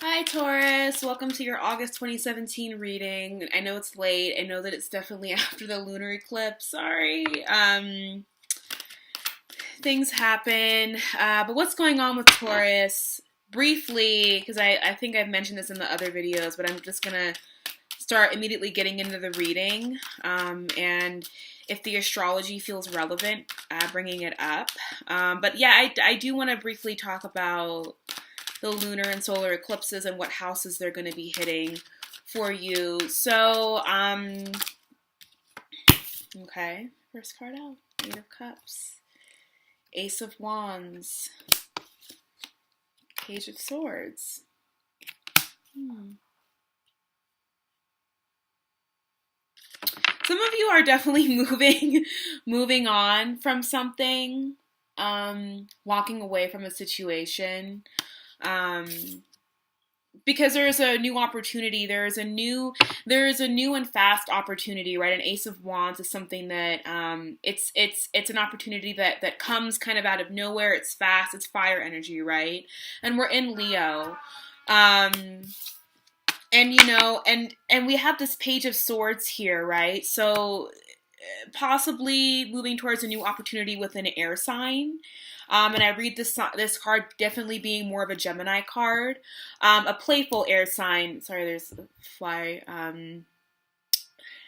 Hi Taurus, welcome to your August 2017 reading. I know it's late. I know that it's definitely after the lunar eclipse. Sorry. Things happen. But what's going on with Taurus? Briefly, because I think I've mentioned this in the other videos, but I'm just going to start immediately getting into the reading. And if the astrology feels relevant, bringing it up. But yeah, I do want to briefly talk about the lunar and solar eclipses and what houses they're going to be hitting for you. So, okay, first card out, Eight of Cups, Ace of Wands, Page of Swords. Some of you are definitely moving on from something, walking away from a situation. Because there is a new opportunity, there is a new and fast opportunity, right? An Ace of Wands is something that it's an opportunity that comes kind of out of nowhere. It's fast, it's fire energy, right? And we're in Leo. And you know, and we have this Page of Swords here, right? So possibly moving towards a new opportunity with an air sign. And I read this card definitely being more of a Gemini card. A playful air sign. Sorry, there's a fly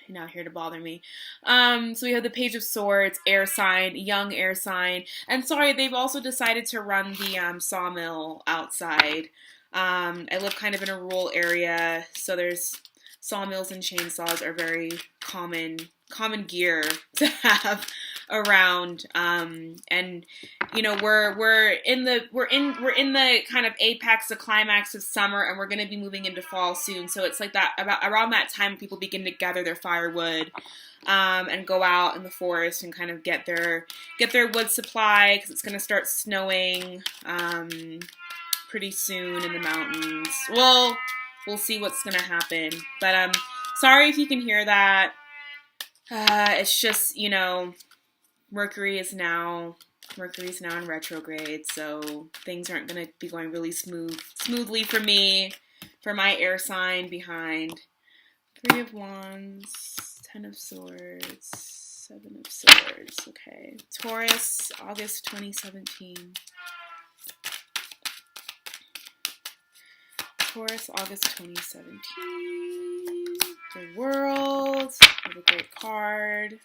not here to bother me. So we have the Page of Swords, air sign, young air sign. And sorry, they've also decided to run the sawmill outside. I live kind of in a rural area, so there's sawmills and chainsaws are very common gear to have around. And you know, we're in the kind of apex, the climax of summer, and we're going to be moving into fall soon. So it's like that about around that time people begin to gather their firewood and go out in the forest and kind of get their wood supply, because it's going to start snowing pretty soon in the mountains. Well, we'll see what's going to happen. But sorry if you can hear that. It's just, you know, Mercury is now in retrograde, so things aren't going to be going really smoothly for me, for my air sign behind. Three of Wands, Ten of Swords, Seven of Swords. Okay, Taurus, August 2017. Taurus, August 2017. The World, what a great card.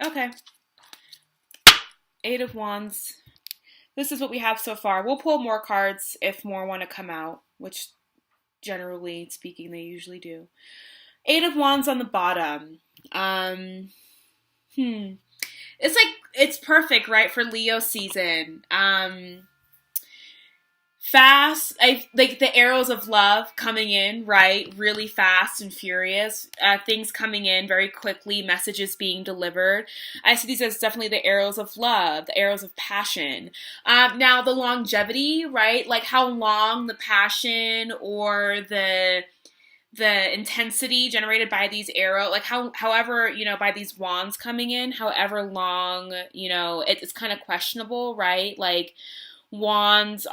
Okay. Eight of Wands. This is what we have so far. We'll pull more cards if more want to come out, which generally speaking they usually do. Eight of Wands on the bottom. It's like, it's perfect, right, for Leo season. Fast, like the arrows of love coming in, right? Really fast and furious. Things coming in very quickly, messages being delivered. I see these as definitely the arrows of love, the arrows of passion. Now, the longevity, right? Like how long the passion or the intensity generated by these arrows, like however, you know, by these wands coming in, however long, you know, it's kind of questionable, right? Like, wands,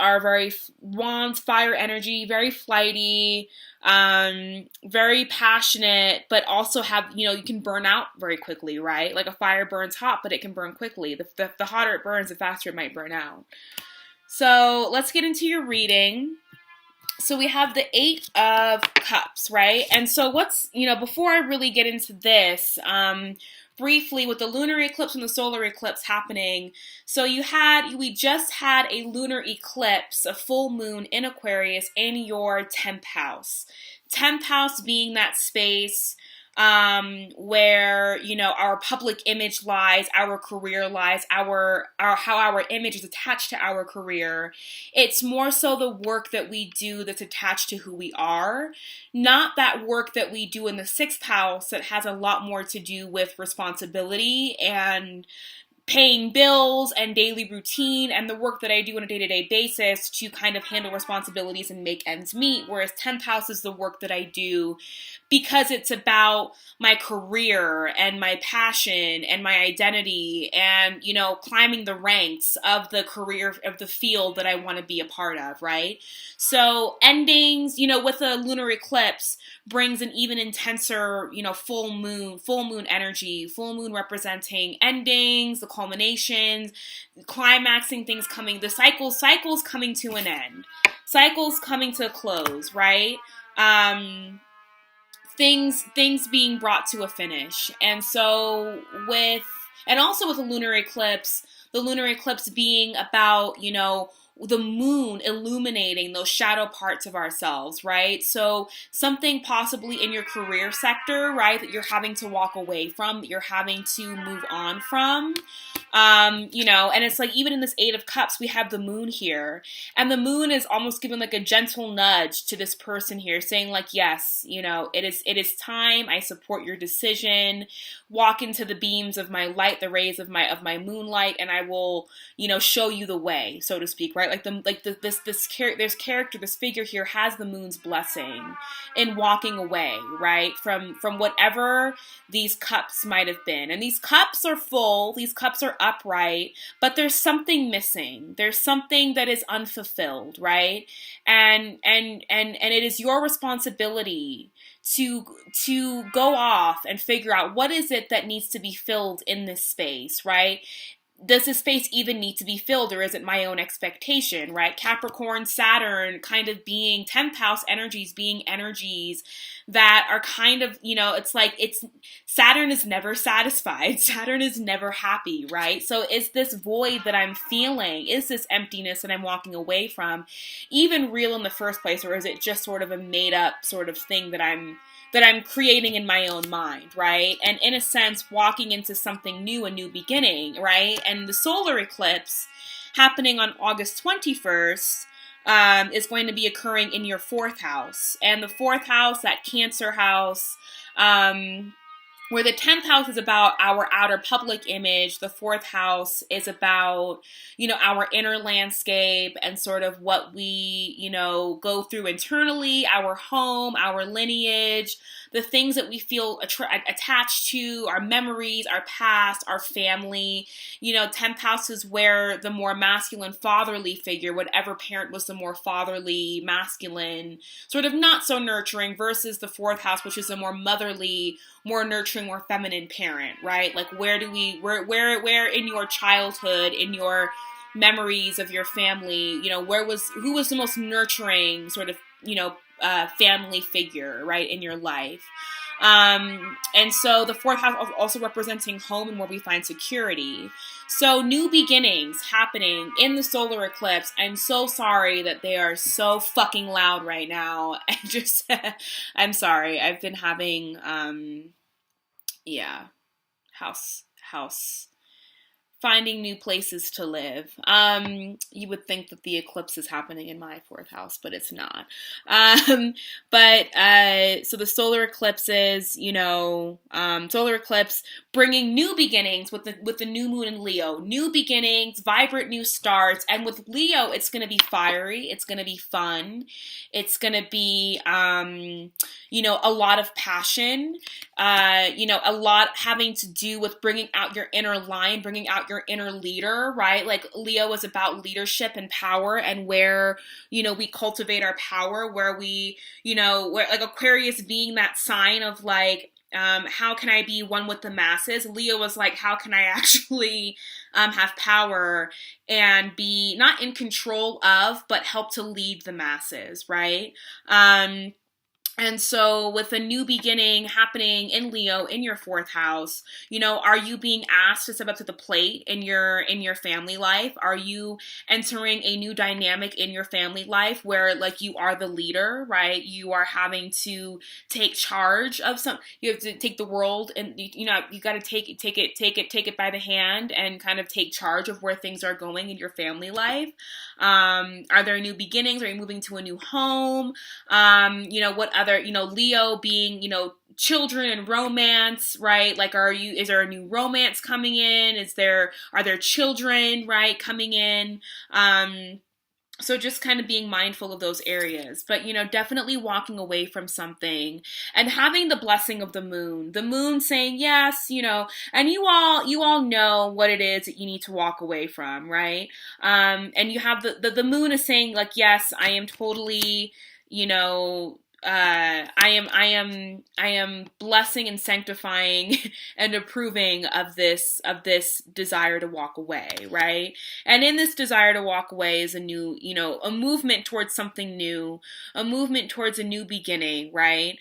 fire energy, very flighty, very passionate, but also have, you know, you can burn out very quickly, right? Like a fire burns hot, but it can burn quickly. The hotter it burns, the faster it might burn out. So let's get into your reading. So we have the Eight of Cups, right? And so what's, you know, before I really get into this, briefly with the lunar eclipse and the solar eclipse happening, so we just had a lunar eclipse, a full moon in Aquarius in your 10th house. 10th house being that space where, you know, our public image lies, our career lies, how our image is attached to our career. It's more so the work that we do that's attached to who we are, not that work that we do in the 6th house that has a lot more to do with responsibility and paying bills and daily routine and the work that I do on a day-to-day basis to kind of handle responsibilities and make ends meet, whereas 10th house is the work that I do because it's about my career and my passion and my identity and, you know, climbing the ranks of the career, of the field that I want to be a part of, right? So endings, you know, with a lunar eclipse brings an even intenser, you know, full moon energy, full moon representing endings, the culminations, climaxing things coming, the cycles coming to an end, cycles coming to a close, right? Things being brought to a finish. And so and also with a lunar eclipse, the lunar eclipse being about, you know, the moon illuminating those shadow parts of ourselves, right? So something possibly in your career sector, right, that you're having to walk away from, that you're having to move on from. You know, and it's like even in this 8 of Cups, we have the moon here, and the moon is almost giving like a gentle nudge to this person here, saying like, yes, you know, it is time. I support your decision. Walk into the beams of my light, the rays of my moonlight, and I will, you know, show you the way, so to speak, right? This figure here has the moon's blessing in walking away, right, from whatever these cups might have been. And these cups are full, these cups are upright, but there's something missing. There's something that is unfulfilled, right? And it is your responsibility to go off and figure out what is it that needs to be filled in this space, right? Does this space even need to be filled, or is it my own expectation, right? Capricorn, Saturn kind of being 10th house energies, being energies that are kind of, you know, Saturn is never satisfied. Saturn is never happy, right? So is this void that I'm feeling, is this emptiness that I'm walking away from even real in the first place, or is it just sort of a made up sort of thing that I'm creating in my own mind, right? And in a sense, walking into something new, a new beginning, right? And the solar eclipse happening on August 21st is going to be occurring in your 4th house. And the 4th house, that Cancer house, where the 10th house is about our outer public image, the 4th house is about, you know, our inner landscape and sort of what we, you know, go through internally, our home, our lineage, the things that we feel attached to, our memories, our past, our family. You know, 10th house is where the more masculine fatherly figure, whatever parent was the more fatherly, masculine, sort of not so nurturing, versus the 4th house, which is a more motherly, more nurturing, more feminine parent, right? Like where in your childhood, in your memories of your family, you know, who was the most nurturing sort of, you know, family figure, right, in your life. And so the 4th house also representing home and where we find security. So new beginnings happening in the solar eclipse. I'm so sorry that they are so fucking loud right now. I'm sorry. I've been having, house finding new places to live. You would think that the eclipse is happening in my 4th house, but it's not. So the solar eclipses, you know, solar eclipse bringing new beginnings with the new moon in Leo, new beginnings, vibrant new starts. And with Leo, it's going to be fiery. It's going to be fun. It's going to be, you know, a lot of passion, you know, a lot having to do with bringing out your inner lion, bringing out your inner leader, right? Like Leo is about leadership and power, and where, you know, we cultivate our power, where we, you know, where like Aquarius being that sign of like, how can I be one with the masses? Leo was like, how can I actually have power and be not in control of, but help to lead the masses, right? And so with a new beginning happening in Leo in your 4th house, you know, are you being asked to step up to the plate in your family life? Are you entering a new dynamic in your family life where like you are the leader, right? You are having to take charge of you have to take the world, and you know, you got to take it by the hand and kind of take charge of where things are going in your family life. Are there new beginnings? Are you moving to a new home? You know, what other whether, Leo being, children and romance, right? Like, is there a new romance coming in? Are there children, right, coming in? So just kind of being mindful of those areas, but, definitely walking away from something and having the blessing of the moon saying yes, and you all know what it is that you need to walk away from, right? And you have the moon is saying like, yes, I am totally, I am blessing and sanctifying and approving of this desire to walk away, right? And in this desire to walk away is a new, a movement towards something new, a movement towards a new beginning, right?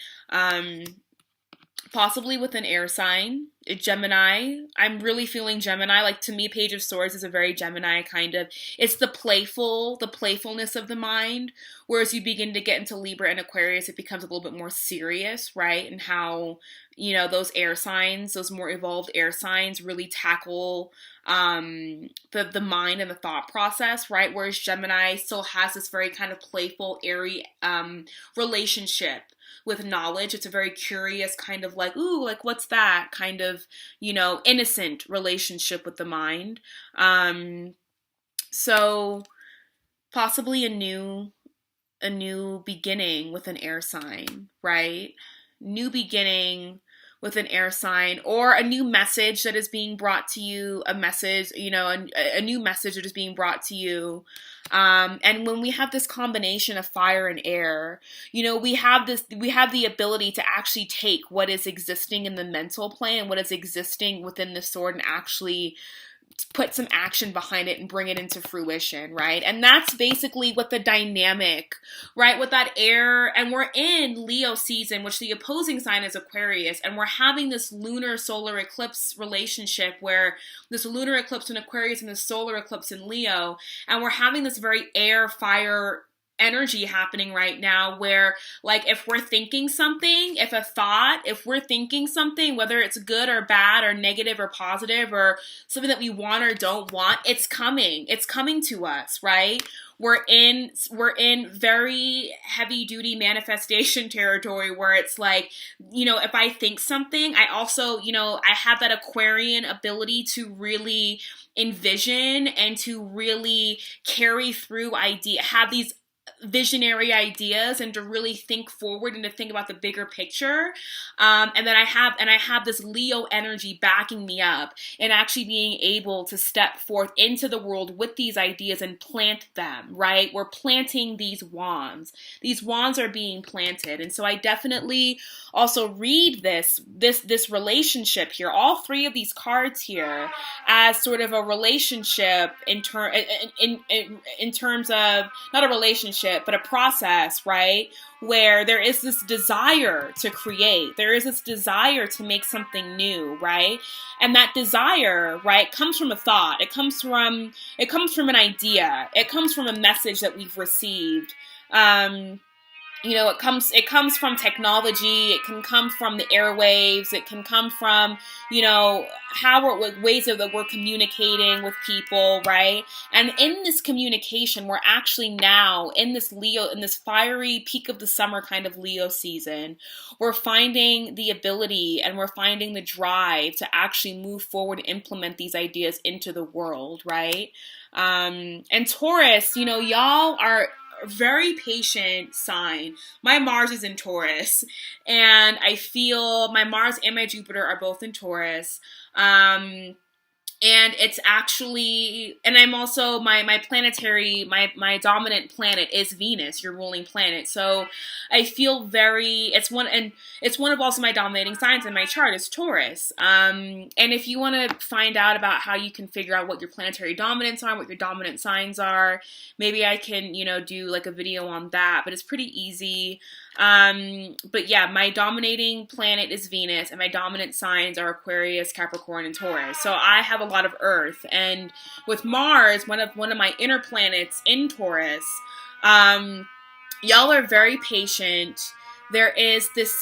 Possibly with an air sign, a Gemini. I'm really feeling Gemini. Like, to me, Page of Swords is a very Gemini kind of, it's the playfulness of the mind. Whereas you begin to get into Libra and Aquarius, it becomes a little bit more serious, right? And how, those air signs, those more evolved air signs really tackle the mind and the thought process, right? Whereas Gemini still has this very kind of playful, airy relationship with knowledge. It's a very curious kind of like, ooh, like what's that kind of, innocent relationship with the mind. So possibly a new beginning with an air sign, right? New beginning with an air sign, or a new message that is being brought to you, a message, a new message that is being brought to you. And when we have this combination of fire and air, we have the ability to actually take what is existing in the mental plane, what is existing within the sword, and actually put some action behind it and bring it into fruition, right? And that's basically what the dynamic, right, with that air, and we're in Leo season, which the opposing sign is Aquarius, and we're having this lunar solar eclipse relationship where this lunar eclipse in Aquarius and the solar eclipse in Leo, and we're having this very air, fire energy happening right now where, like, if we're thinking something, if we're thinking something, whether it's good or bad or negative or positive or something that we want or don't want, it's coming to us, right? We're in very heavy duty manifestation territory where it's like, if I think something, I also, I have that Aquarian ability to really envision and to really carry through have these visionary ideas and to really think forward and to think about the bigger picture. And then I have this Leo energy backing me up and actually being able to step forth into the world with these ideas and plant them, right? We're planting these wands. These wands are being planted. And so I definitely also read this relationship here, all three of these cards here, as sort of a relationship in terms of, not a relationship, but a process, right? Where there is this desire to create, there is this desire to make something new, right? And that desire, right, comes from a thought. It comes from an idea. It comes from a message that we've received. It comes from technology. It can come from the airwaves. It can come from, ways that we're communicating with people, right? And in this communication, we're actually now in this fiery peak of the summer kind of Leo season, we're finding the ability and we're finding the drive to actually move forward and implement these ideas into the world, right? And Taurus, y'all are a very patient sign. My Mars is in Taurus, and I feel my Mars and my Jupiter are both in Taurus. And it's actually, and I'm also, my dominant planet is Venus, your ruling planet. So I feel it's one of also my dominating signs in my chart is Taurus. And if you want to find out about how you can figure out what your planetary dominants are, what your dominant signs are, maybe I can, do like a video on that, but it's pretty easy. But yeah, my dominating planet is Venus, and my dominant signs are Aquarius, Capricorn, and Taurus. So I have a lot of Earth, and with Mars, one of my inner planets in Taurus, y'all are very patient. There is this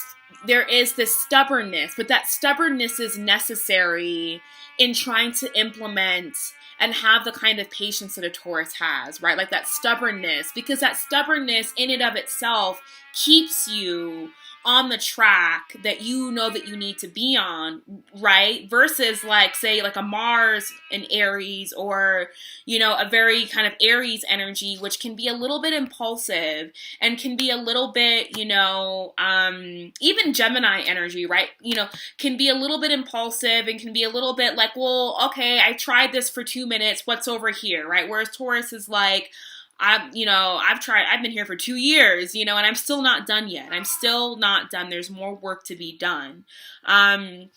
stubbornness, but that stubbornness is necessary in trying to implement and have the kind of patience that a Taurus has, right? Like that stubbornness, because that stubbornness in and of itself keeps you on the track that you know that you need to be on, right? Versus like, say, like a Mars in Aries, or, you know, a very kind of Aries energy, which can be a little bit impulsive and can be a little bit, you know, even Gemini energy, right? You know, can be a little bit impulsive and can be a little bit like, well, okay, I tried this for 2 minutes. What's over here, right? Whereas Taurus is like, I've been here for 2 years, you know, and I'm still not done yet. I'm still not done. There's more work to be done. Now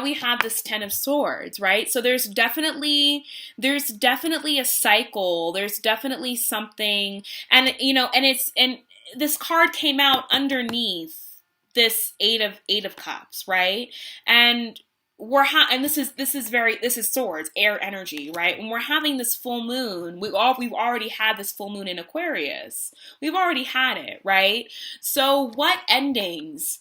we have this Ten of Swords, right? So there's definitely a cycle. There's definitely something, and, you know, and this card came out underneath this Eight of Cups, right? And and this is swords, air energy, right? When we're having this full moon, we've already had this full moon in Aquarius. We've already had it, right? So what endings?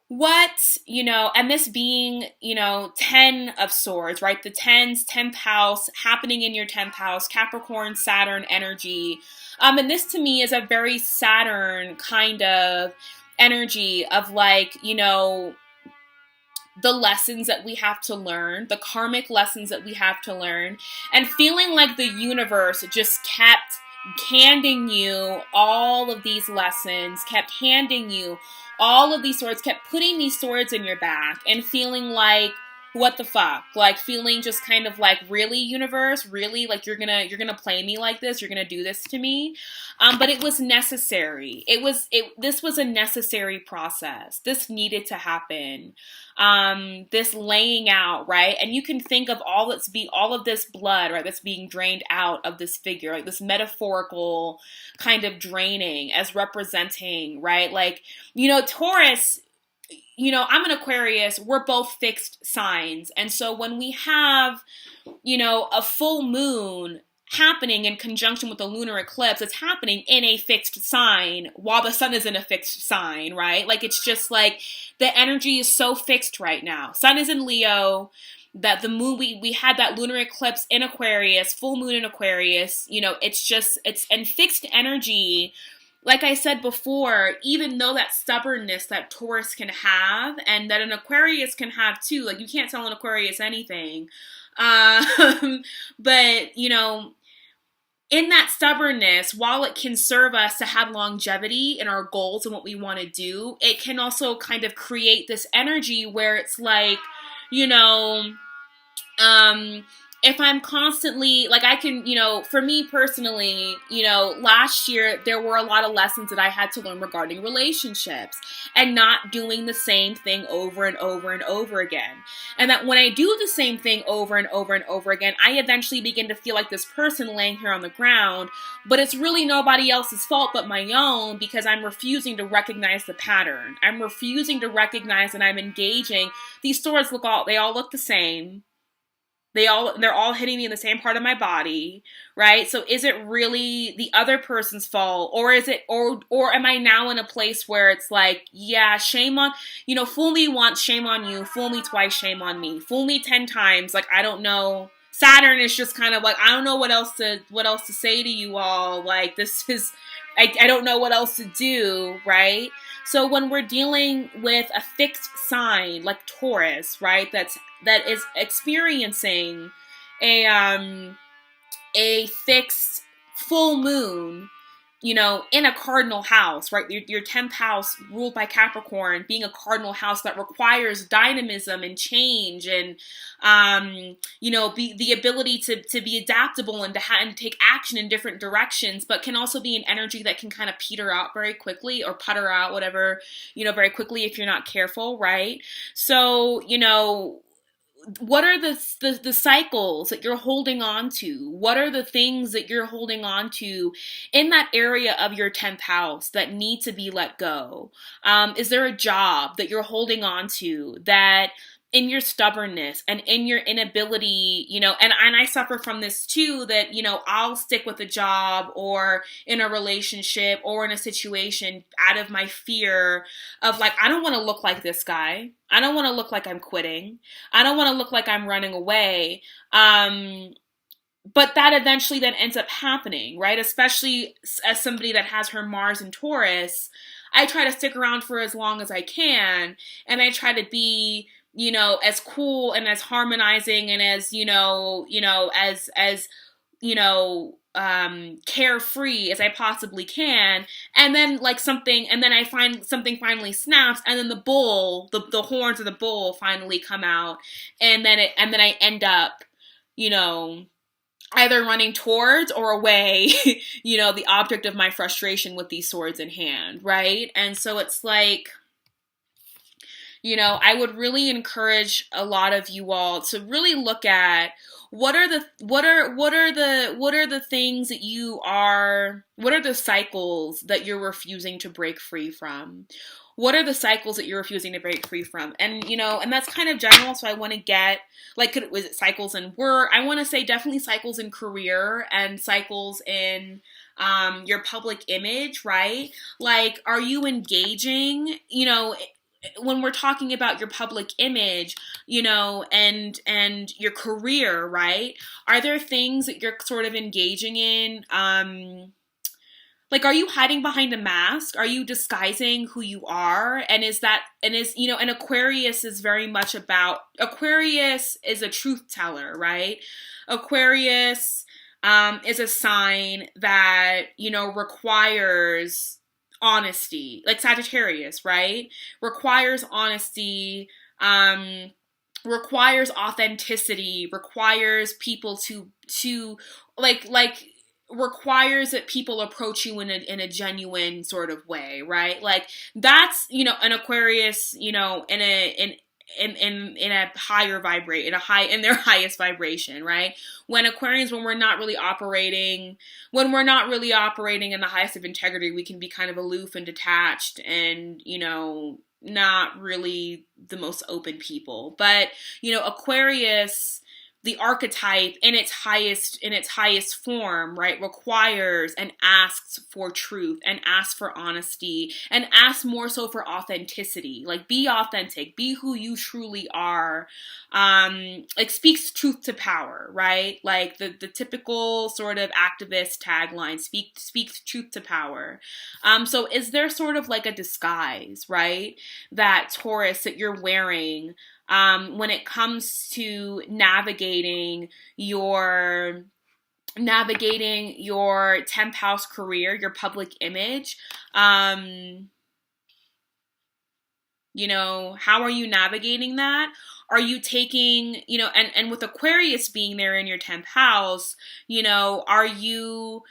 What, you know, and this being, you know, 10 of Swords, right? The 10th house happening in your 10th house, Capricorn, Saturn energy. And this to me is a very Saturn kind of energy of like, you know, the lessons that we have to learn, the karmic lessons that we have to learn, and feeling like the universe just kept handing you all of these lessons, kept handing you all of these swords, kept putting these swords in your back, and feeling like, what the fuck? Like feeling just kind of like, really, universe? Really? Like you're gonna play me like this? You're gonna do this to me? But it was necessary. This was a necessary process. This needed to happen. This laying out, right? And you can think of all of this blood, right, that's being drained out of this figure, like this metaphorical kind of draining as representing, right? Like, you know, Taurus, you know, I'm an Aquarius, we're both fixed signs. And so when we have, you know, a full moon happening in conjunction with the lunar eclipse, it's happening in a fixed sign while the sun is in a fixed sign, right? Like, it's just like the energy is so fixed right now. Sun is in Leo, that the moon, we had that lunar eclipse in Aquarius, full moon in Aquarius, you know, it's and fixed energy. Like I said before, even though that stubbornness that Taurus can have, and that an Aquarius can have too, like you can't tell an Aquarius anything. But, you know, in that stubbornness, while it can serve us to have longevity in our goals and what we want to do, it can also kind of create this energy where it's like, you know, if I'm constantly, like I can, you know, for me personally, you know, last year there were a lot of lessons that I had to learn regarding relationships and not doing the same thing over and over and over again. And that when I do the same thing over and over and over again, I eventually begin to feel like this person laying here on the ground, but it's really nobody else's fault but my own, because I'm refusing to recognize the pattern. I'm refusing to recognize that I'm engaging. These swords they all look the same. They're all hitting me in the same part of my body, right? So is it really the other person's fault, or is it, or am I now in a place where it's like, yeah, shame on, you know, fool me once, shame on you, fool me twice, shame on me, fool me 10 times, like I don't know. Saturn is just kind of like, I don't know what else to say to you all. Like this is, I don't know what else to do, right? So when we're dealing with a fixed sign like Taurus, right, that is experiencing a fixed full moon, you know, in a cardinal house, right? Your 10th house ruled by Capricorn being a cardinal house that requires dynamism and change and, you know, the ability to be adaptable and and take action in different directions, but can also be an energy that can kind of peter out very quickly, or putter out, whatever, you know, very quickly if you're not careful, right? So, you know, what are the cycles that you're holding on to? What are the things that you're holding on to in that area of your 10th house that need to be let go? Is there a job that you're holding on to that, in your stubbornness and in your inability, you know, and I suffer from this too, that, you know, I'll stick with a job or in a relationship or in a situation out of my fear of like, I don't want to look like this guy. I don't want to look like I'm quitting. I don't want to look like I'm running away. but that eventually then ends up happening, right? Especially as somebody that has her Mars in Taurus, I try to stick around for as long as I can, and I try to be, as cool and as harmonizing and as, as carefree as I possibly can. And then I find something finally snaps, and then the horns of the bull finally come out, and then I end up, you know, either running towards or away, the object of my frustration with these swords in hand, right? And so it's like, I would really encourage a lot of you all to really look at what are the things that what are the cycles that you're refusing to break free from? What are the cycles that you're refusing to break free from? And, and that's kind of general. So I want to get, was it cycles in work? I want to say definitely cycles in career and cycles in your public image, right? Like, are you engaging, when we're talking about your public image, and your career, right? Are there things that you're sort of engaging in? Are you hiding behind a mask? Are you disguising who you are? And and Aquarius is very much about, Aquarius is a truth teller, right? Aquarius is a sign that, requires honesty, like Sagittarius, right? Requires honesty, requires authenticity, requires people to requires that people approach you in a genuine sort of way, right? Like that's, an Aquarius, in a higher in their highest vibration, right? When Aquarians, when we're not really operating in the highest of integrity, we can be kind of aloof and detached and, not really the most open people. But, Aquarius, the archetype in its highest form, right, requires and asks for truth and asks for honesty and asks more so for authenticity. Like, be authentic, be who you truly are. Speaks truth to power, right? Like the typical sort of activist tagline, speaks truth to power. So is there sort of like a disguise, right, that Taurus, that you're wearing when it comes to navigating your 10th house career, your public image? How are you navigating that? Are you taking, and with Aquarius being there in your 10th house, are you,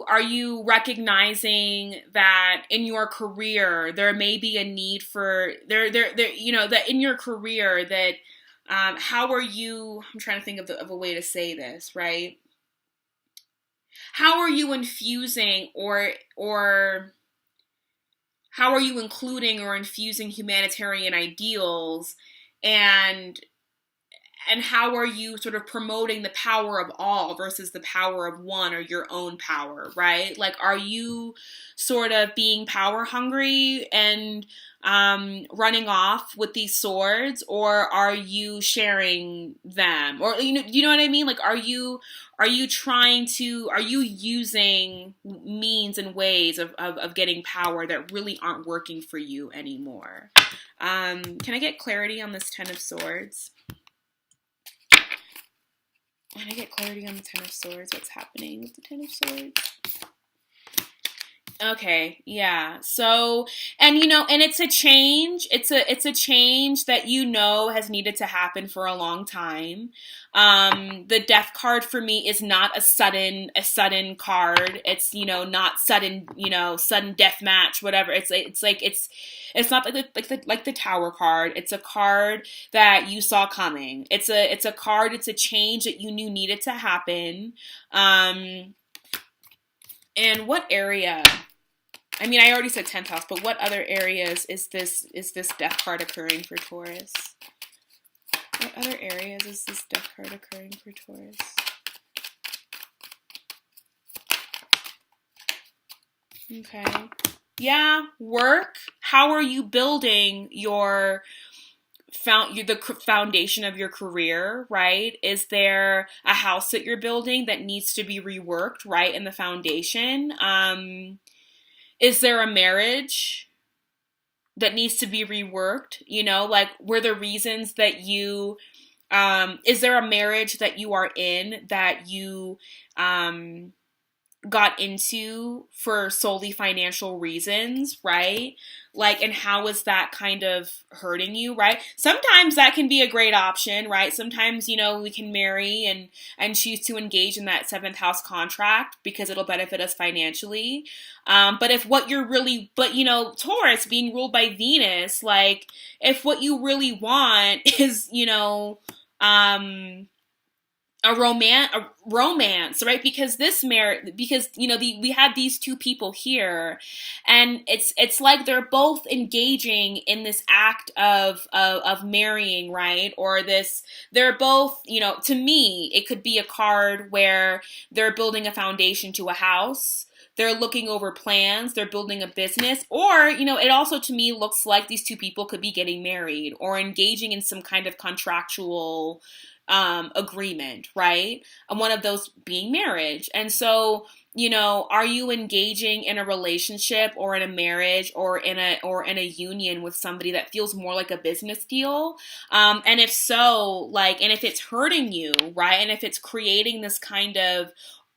are you recognizing that in your career there may be a need for that in your career that how are you? I'm trying to think of a way to say this, right? How are you infusing or how are you including or infusing humanitarian ideals, and how are you sort of promoting the power of all versus the power of one or your own power, right? Like, are you sort of being power hungry and running off with these swords, or are you sharing them? Or, you know what I mean? Like, are you using means and ways of getting power that really aren't working for you anymore? Can I get clarity on this 10 of Swords? Can I get clarity on the 10 of Swords? What's happening with the 10 of Swords? Okay, yeah. So, and it's a change. It's a change that has needed to happen for a long time. The Death card for me is not a sudden card. It's not sudden death match, whatever. It's not like the Tower card. It's a card that you saw coming. It's a card. It's a change that you knew needed to happen. And what area? I mean, I already said 10th house, but what other areas is this death card occurring for Taurus? What other areas is this death card occurring for Taurus? Okay. Yeah, work. How are you building your the foundation of your career, right? Is there a house that you're building that needs to be reworked, right, in the foundation? Is there a marriage that needs to be reworked? You know, like, were the reasons that you, is there a marriage that you are in that you, got into for solely financial reasons, right? Like, and how is that kind of hurting you, right? Sometimes that can be a great option, right? Sometimes, you know, we can marry and choose to engage in that seventh house contract because it'll benefit us financially. But if what you're really, but you know, Taurus being ruled by Venus, like, if what you really want is, you know, a romance, right? Because because you know, we had these two people here, and it's like they're both engaging in this act of marrying, right? Or this, they're both, you know, to me, it could be a card where they're building a foundation to a house. They're looking over plans, they're building a business, or, you know, it also to me looks like these two people could be getting married or engaging in some kind of contractual agreement, right? And one of those being marriage. And so, you know, are you engaging in a relationship or in a marriage or in a union with somebody that feels more like a business deal? And if so, like, and if it's hurting you, right? And if it's creating this kind of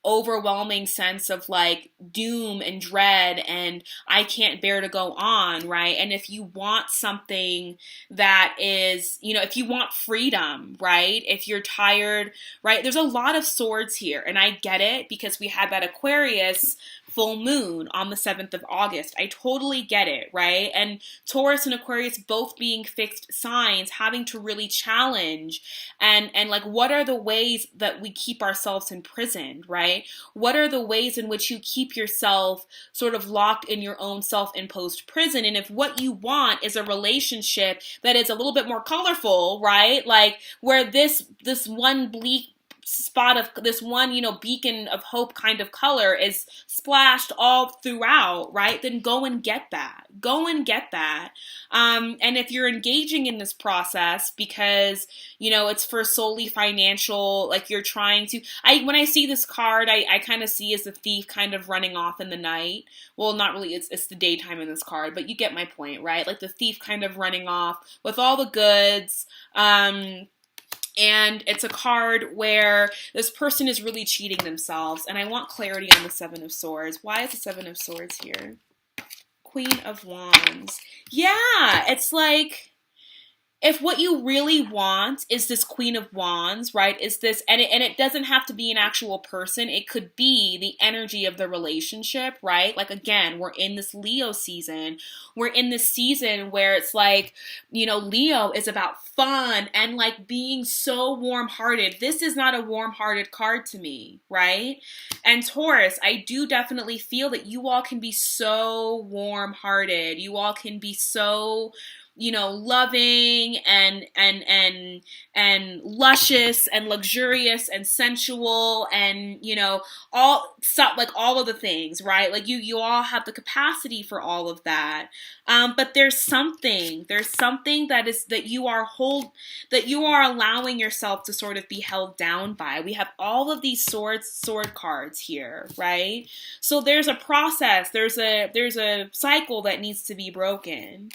overwhelming sense of like doom and dread and I can't bear to go on, right? And if you want something that is, you know, if you want freedom, right? If you're tired, right? There's a lot of swords here, and I get it because we had that Aquarius full moon on the 7th of August. I totally get it, right? And Taurus and Aquarius both being fixed signs, having to really challenge and like, what are the ways that we keep ourselves imprisoned, right? What are the ways in which you keep yourself sort of locked in your own self-imposed prison? And if what you want is a relationship that is a little bit more colorful, right? Like, where this one bleak spot of this one, you know, beacon of hope kind of color is splashed all throughout, right? Then go and get that. Go and get that. And if you're engaging in this process because, you know, it's for solely financial, like you're trying to, when I see this card, I kind of see as the thief kind of running off in the night. Well, not really, it's the daytime in this card, but you get my point, right? Like the thief kind of running off with all the goods, and it's a card where this person is really cheating themselves. And I want clarity on the Seven of Swords. Why is the Seven of Swords here? Queen of Wands. Yeah, it's like, if what you really want is this Queen of Wands, right, is this, and it doesn't have to be an actual person, it could be the energy of the relationship, right? Like, again, we're in this Leo season. We're in this season where it's like, you know, Leo is about fun and like being so warm-hearted. This is not a warm-hearted card to me, right? And Taurus, I do definitely feel that you all can be so warm-hearted. You all can be so, you know, loving and luscious and luxurious and sensual and, you know, all stuff, like all of the things, right? Like you all have the capacity for all of that. But there's something that you are allowing yourself to sort of be held down by. We have all of these sword cards here, right? So there's a process, there's a cycle that needs to be broken.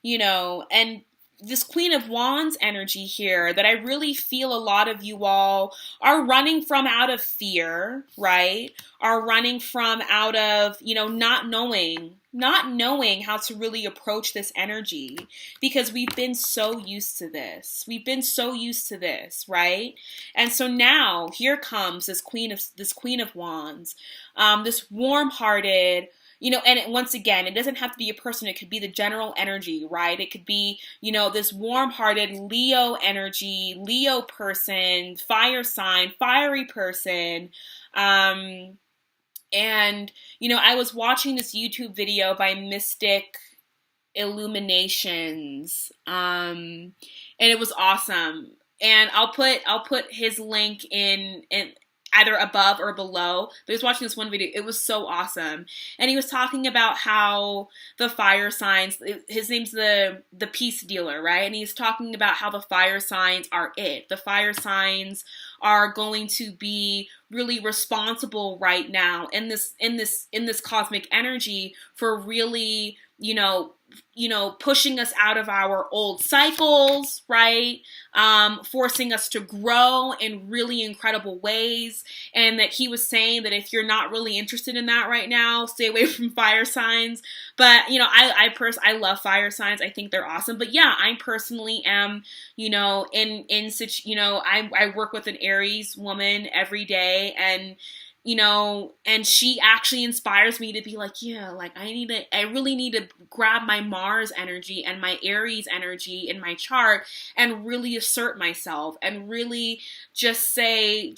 You know, and this Queen of Wands energy here that I really feel a lot of you all are running from out of fear, right? Are running from out of, you know, not knowing how to really approach this energy because we've been so used to this. We've been so used to this, right? And so now here comes this Queen of Wands, this warm-hearted, you know, and once again, it doesn't have to be a person. It could be the general energy, right? It could be, you know, this warm-hearted Leo energy, Leo person, fire sign, fiery person. And, you know, I was watching this YouTube video by Mystic Illuminations, and it was awesome. And I'll put his link in either above or below. But he was watching this one video. It was so awesome. And he was talking about how the fire signs, his name's the peace dealer, right? And he's talking about how the fire signs are it. The fire signs are going to be really responsible right now in this cosmic energy for really, pushing us out of our old cycles, right? Forcing us to grow in really incredible ways. And that he was saying that if you're not really interested in that right now, stay away from fire signs. But, I love fire signs. I think they're awesome. But yeah, I personally am, I work with an Aries woman every day, and and she actually inspires me to be like, yeah, like I really need to grab my Mars energy and my Aries energy in my chart and really assert myself and really just say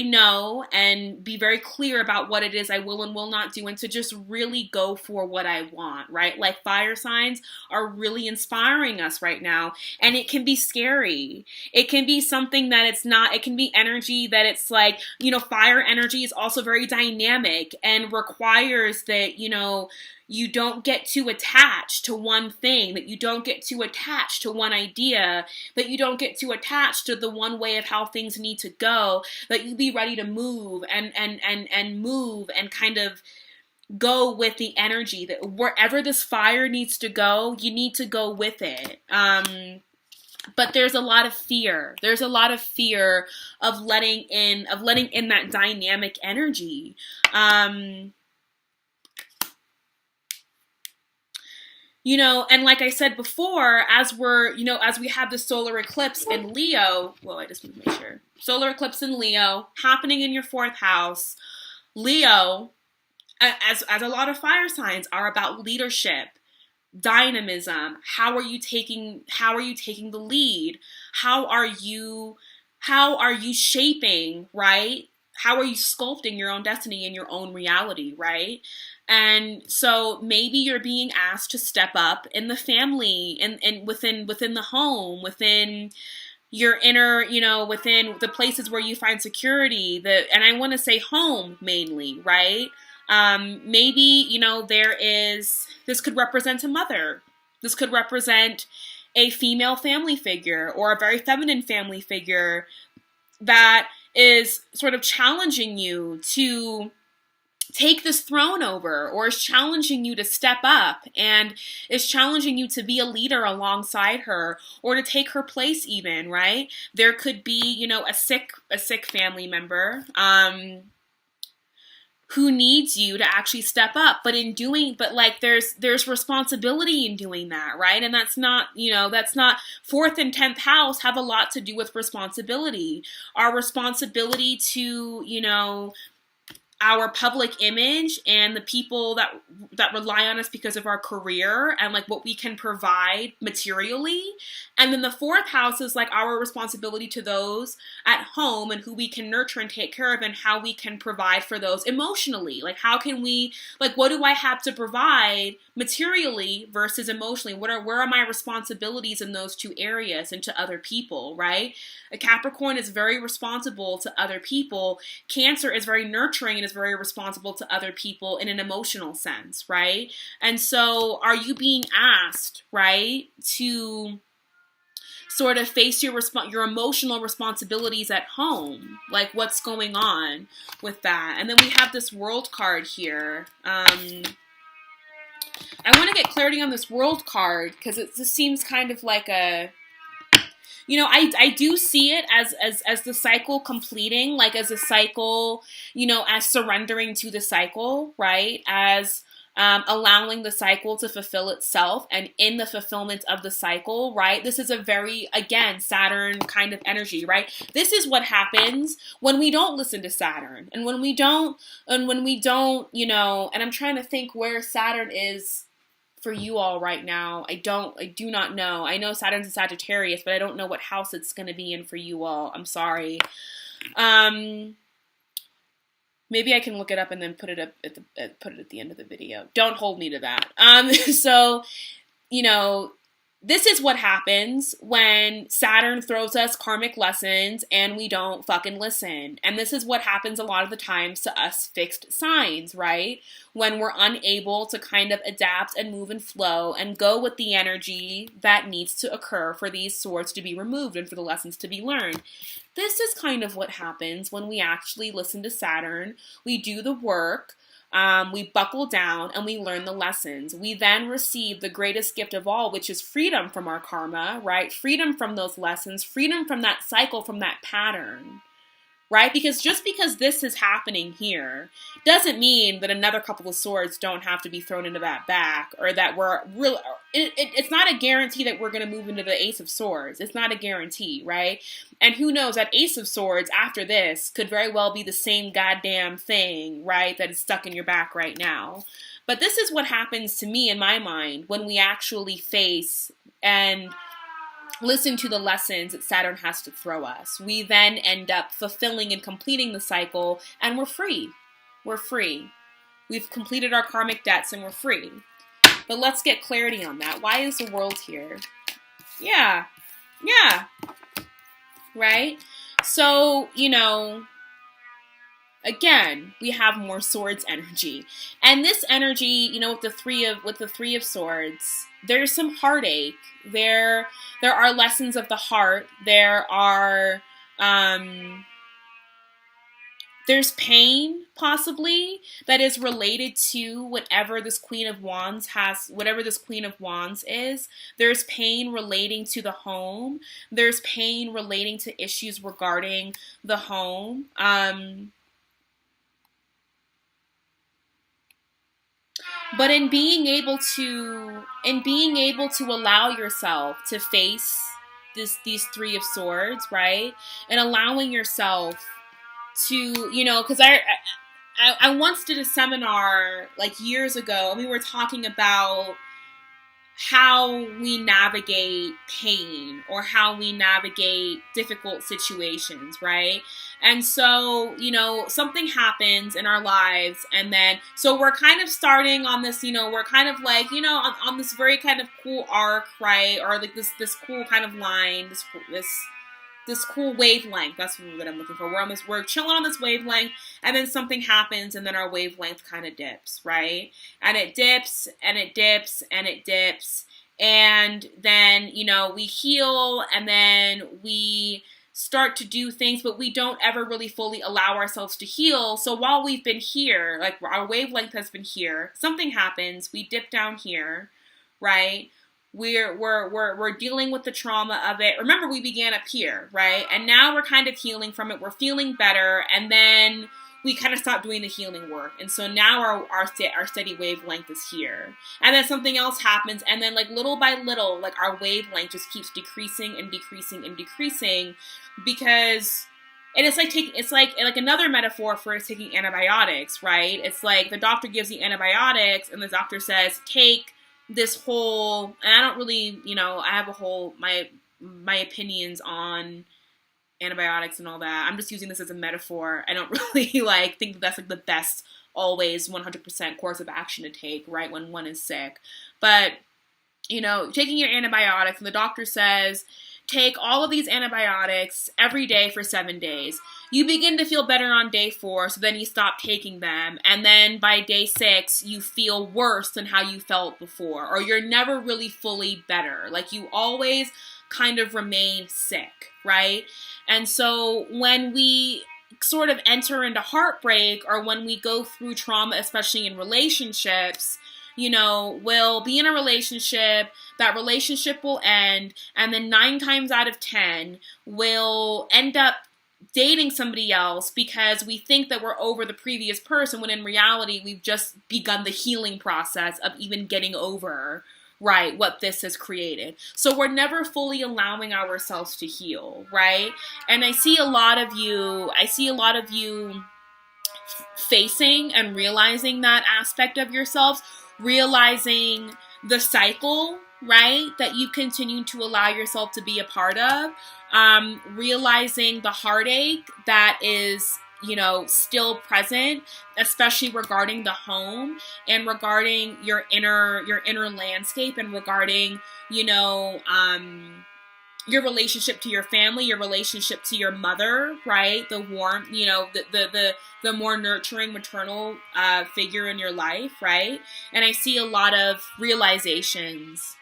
no and be very clear about what it is I will and will not do, and to just really go for what I want, right? Like fire signs are really inspiring us right now, and it can be scary. It can be something that it's not, it can be energy that it's like, fire energy is also very dynamic and requires that, you don't get too attached to one thing, that you don't get too attached to one idea, that you don't get too attached to the one way of how things need to go, that you be ready to move and move and kind of go with the energy, that wherever this fire needs to go, you need to go with it. But there's a lot of fear. There's a lot of fear of letting in that dynamic energy. And like I said before, as we have the solar eclipse in Leo, I just need to make sure. Solar eclipse in Leo happening in your 4th house. Leo, as a lot of fire signs, are about leadership, dynamism. How are you taking the lead? How are you shaping, right? How are you sculpting your own destiny and your own reality, right? And so maybe you're being asked to step up in the family and within the home, within your inner, within the places where you find security, and I want to say home mainly, right? Maybe, this could represent a mother. This could represent a female family figure or a very feminine family figure that is sort of challenging you to take this throne over, or is challenging you to step up and is challenging you to be a leader alongside her or to take her place even, right? There could be, a sick family member, who needs you to actually step up, but there's responsibility in doing that, right? And that's not 4th and 10th house have a lot to do with responsibility. Our responsibility to, our public image and the people that rely on us because of our career and like what we can provide materially. And then the 4th house is like our responsibility to those at home and who we can nurture and take care of, and how we can provide for those emotionally. Like how can we, like, what do I have to provide materially versus emotionally? where are my responsibilities in those two areas and to other people, right? A Capricorn is very responsible to other people. Cancer is very nurturing and is very responsible to other people in an emotional sense, right? And so are you being asked, right, to sort of face your emotional responsibilities at home? Like what's going on with that? And then we have this World card here. I want to get clarity on this World card because it just seems kind of like a, I do see it as the cycle completing, like as a cycle, as surrendering to the cycle, right? As allowing the cycle to fulfill itself, and in the fulfillment of the cycle, right? This is a very, again, Saturn kind of energy, right? This is what happens when we don't listen to Saturn, and when we don't, and I'm trying to think where Saturn is for you all right now. I do not know. I know Saturn's in Sagittarius, but I don't know what house it's going to be in for you all. I'm sorry. Maybe I can look it up and then put it at the end of the video. Don't hold me to that. So, this is what happens when Saturn throws us karmic lessons and we don't fucking listen. And this is what happens a lot of the times to us fixed signs, right? When we're unable to kind of adapt and move and flow and go with the energy that needs to occur for these swords to be removed and for the lessons to be learned. This is kind of what happens when we actually listen to Saturn. We do the work. We buckle down and we learn the lessons. We then receive the greatest gift of all, which is freedom from our karma, right? Freedom from those lessons, freedom from that cycle, from that pattern, right? Because just because this is happening here doesn't mean that another couple of swords don't have to be thrown into that back, or that we're really, it's not a guarantee that we're going to move into the Ace of Swords. It's not a guarantee, right? And who knows, that Ace of Swords after this could very well be the same goddamn thing, right, that is stuck in your back right now. But this is what happens to me in my mind when we actually face and listen to the lessons that Saturn has to throw us. We then end up fulfilling and completing the cycle, and we're free. We're free. We've completed our karmic debts and we're free. But let's get clarity on that. Why is the world here? Yeah. Right? So, again, we have more swords energy. And this energy, with the three of swords, there's some heartache. There are lessons of the heart. There's pain, possibly, that is related to whatever this Queen of Wands is. There's pain relating to the home. There's pain relating to issues regarding the home. But in being able to allow yourself to face these Three of Swords, right? And allowing yourself to, because I once did a seminar like years ago, and we were talking about how we navigate pain or how we navigate difficult situations, right? And so, something happens in our lives, and then, so we're kind of starting on this, we're kind of like, on this very kind of cool arc, right? Or like this cool kind of line, this cool wavelength. That's what I'm looking for. We're chilling on this wavelength, and then something happens, and then our wavelength kind of dips, right? And it dips, and it dips, and it dips, and then, we heal, and then we start to do things, but we don't ever really fully allow ourselves to heal. So while we've been here, like our wavelength has been here, something happens, we dip down here, right? We're dealing with the trauma of it. Remember, we began up here, right? And now we're kind of healing from it. We're feeling better, and then we kind of stop doing the healing work. And so now our steady wavelength is here. And then something else happens, and then like little by little, like our wavelength just keeps decreasing and decreasing and decreasing, because and it's like another metaphor for taking antibiotics, right? It's like the doctor gives you antibiotics, and the doctor says, take this whole, and I don't really, I have a whole, my opinions on antibiotics and all that. I'm just using this as a metaphor. I don't really think that that's like the best, always 100% course of action to take, right, when one is sick. But, taking your antibiotics, and the doctor says, take all of these antibiotics every day for 7 days. You begin to feel better on day 4, so then you stop taking them. And then by day 6, you feel worse than how you felt before. Or you're never really fully better. Like, you always kind of remain sick, right? And so when we sort of enter into heartbreak, or when we go through trauma, especially in relationships, we'll be in a relationship, that relationship will end, and then 9 times out of 10, we'll end up dating somebody else because we think that we're over the previous person, when in reality, we've just begun the healing process of even getting over, right, what this has created. So we're never fully allowing ourselves to heal, right? And I see a lot of you facing and realizing that aspect of yourselves, realizing the cycle, right, that you continue to allow yourself to be a part of, realizing the heartache that is still present, especially regarding the home and regarding your inner landscape, and regarding, your relationship to your family, your relationship to your mother, right? The warmth, the more nurturing maternal figure in your life, right? And I see a lot of realizations.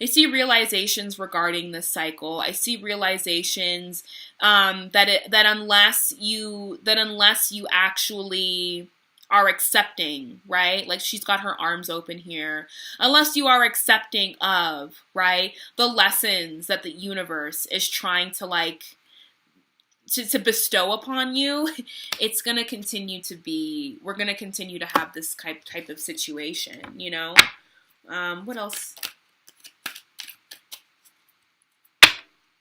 I see realizations regarding this cycle. I see realizations that unless you actually are accepting, right? Like, she's got her arms open here. Unless you are accepting of, right, the lessons that the universe is trying to, like, to bestow upon you, it's going to continue to be, we're going to continue to have this type of situation, What else?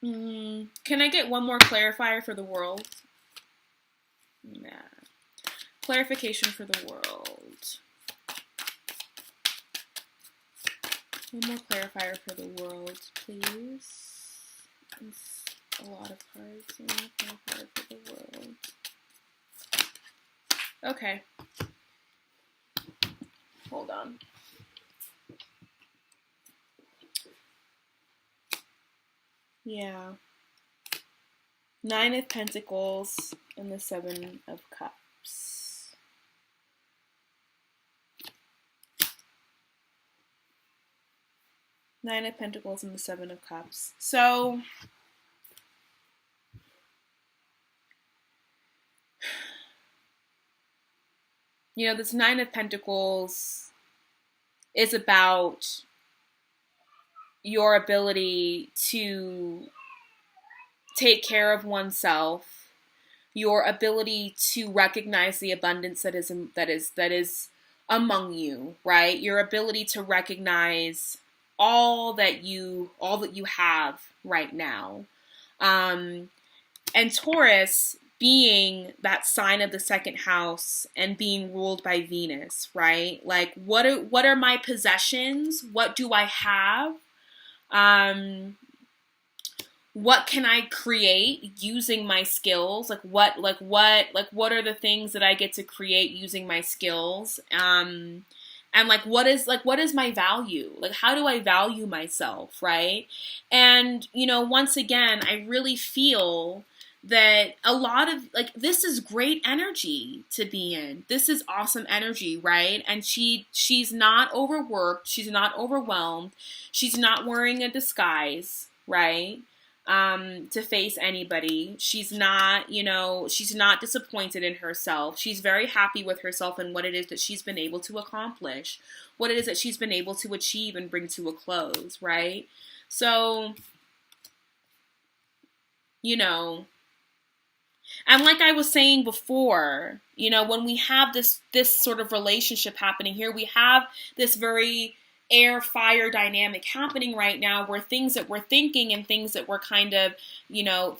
Can I get one more clarifier for the world? Yeah. Clarification for the world. One more clarifier for the world, please. It's a lot of cards. One more clarifier for the world. Okay. Hold on. Yeah. 9 of Pentacles and the 7 of Cups. Nine of Pentacles and the 7 of Cups. So, this 9 of Pentacles is about your ability to take care of oneself, your ability to recognize the abundance that is among you, right? Your ability to recognize all that you have right now. And Taurus being that sign of the second house and being ruled by Venus, right? Like, what are my possessions? What do I have? What can I create using my skills? What are the things that I get to create using my skills? And what is my value? Like, how do I value myself, right? And, once again, I really feel that a lot of, this is great energy to be in. This is awesome energy, right? And she's not overworked. She's not overwhelmed. She's not wearing a disguise, right? To face anybody. She's not disappointed in herself. She's very happy with herself and what it is that she's been able to accomplish, what it is that she's been able to achieve and bring to a close, right? So, and like I was saying before, when we have this sort of relationship happening here, we have this very air-fire dynamic happening right now, where things that we're thinking and things that we're kind of,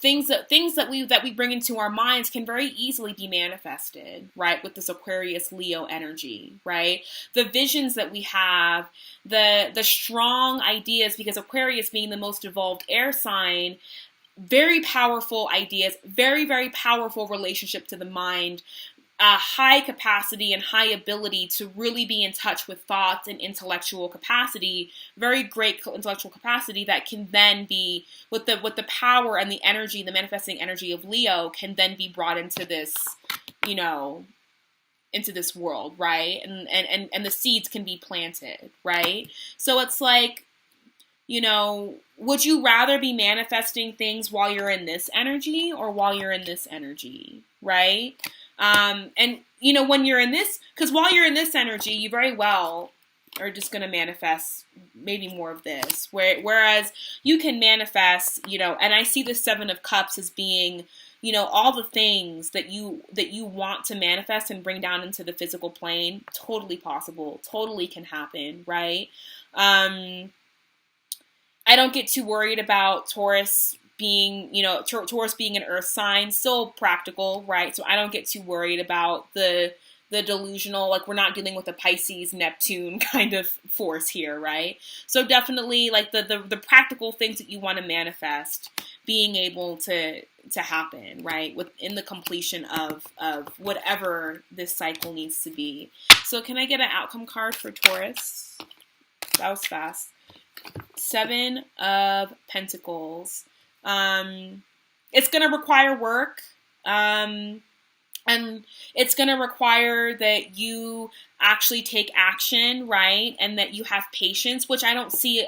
things that we bring into our minds can very easily be manifested, right? With this Aquarius Leo energy, right? The visions that we have, the strong ideas, because Aquarius being the most evolved air sign, very powerful ideas, very, very powerful relationship to the mind, high capacity and high ability to really be in touch with thoughts and intellectual capacity, very great intellectual capacity that can then be, with the power and the energy, the manifesting energy of Leo, can then be brought into this, into this world, right? And the seeds can be planted, right? So it's like, would you rather be manifesting things while you're in this energy or while you're in this energy, right? And, when you're in this, because while you're in this energy, you very well are just going to manifest maybe more of this. Whereas you can manifest, and I see the 7 of Cups as being, all the things that you want to manifest and bring down into the physical plane. Totally possible. Totally can happen, right? I don't get too worried about Taurus being, Taurus being an earth sign, still practical, right? So I don't get too worried about the delusional, we're not dealing with a Pisces, Neptune kind of force here, right? So definitely, the practical things that you want to manifest, being able to, to happen, right? Within the completion of whatever this cycle needs to be. So can I get an outcome card for Taurus? That was fast. 7 of Pentacles. It's going to require work. And it's going to require that you actually take action, right? And that you have patience, which I don't see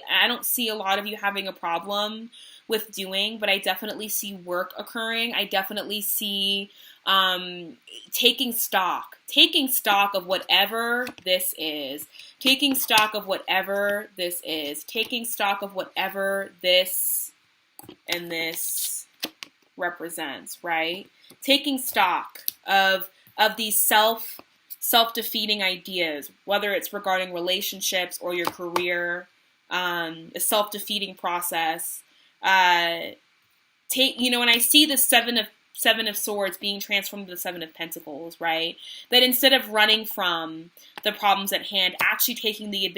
a lot of you having a problem with doing, but I definitely see work occurring. I definitely see taking stock of whatever this is, taking stock of whatever this is, taking stock of whatever this and this represents, right? Taking stock of these self-defeating ideas, whether it's regarding relationships or your career, a self-defeating process. When I see the seven of Swords being transformed to the 7 of Pentacles, right? That instead of running from the problems at hand, actually taking the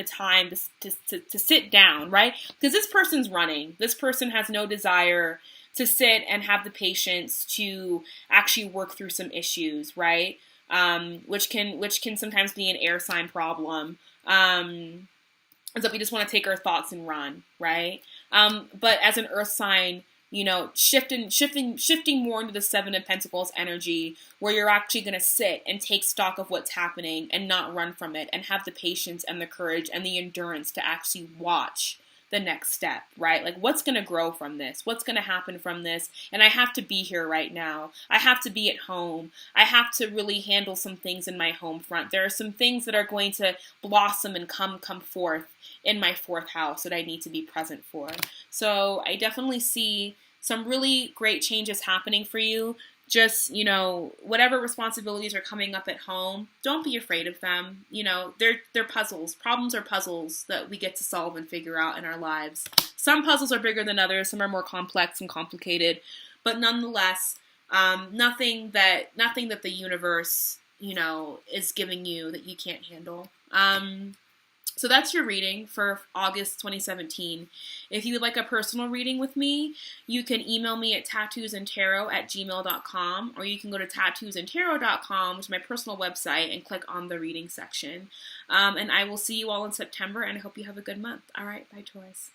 time to sit down, right? Because this person's running. This person has no desire to sit and have the patience to actually work through some issues, right? Which can sometimes be an air sign problem. Is that we just want to take our thoughts and run, right? But as an earth sign, shifting more into the 7 of Pentacles energy, where you're actually going to sit and take stock of what's happening and not run from it, and have the patience and the courage and the endurance to actually watch the next step, right? Like, what's going to grow from this? What's going to happen from this? And I have to be here right now. I have to be at home. I have to really handle some things in my home front. There are some things that are going to blossom and come forth in my 4th house that I need to be present for. So I definitely see some really great changes happening for you. Just, whatever responsibilities are coming up at home, don't be afraid of them. They're puzzles. Problems are puzzles that we get to solve and figure out in our lives. Some puzzles are bigger than others. Some are more complex and complicated. But nonetheless, nothing that the universe, is giving you that you can't handle. So that's your reading for August 2017. If you would like a personal reading with me, you can email me at tattoosandtarot@gmail.com, or you can go to tattoosandtarot.com, which is my personal website, and click on the reading section. And I will see you all in September, and I hope you have a good month. All right, bye, Taurus.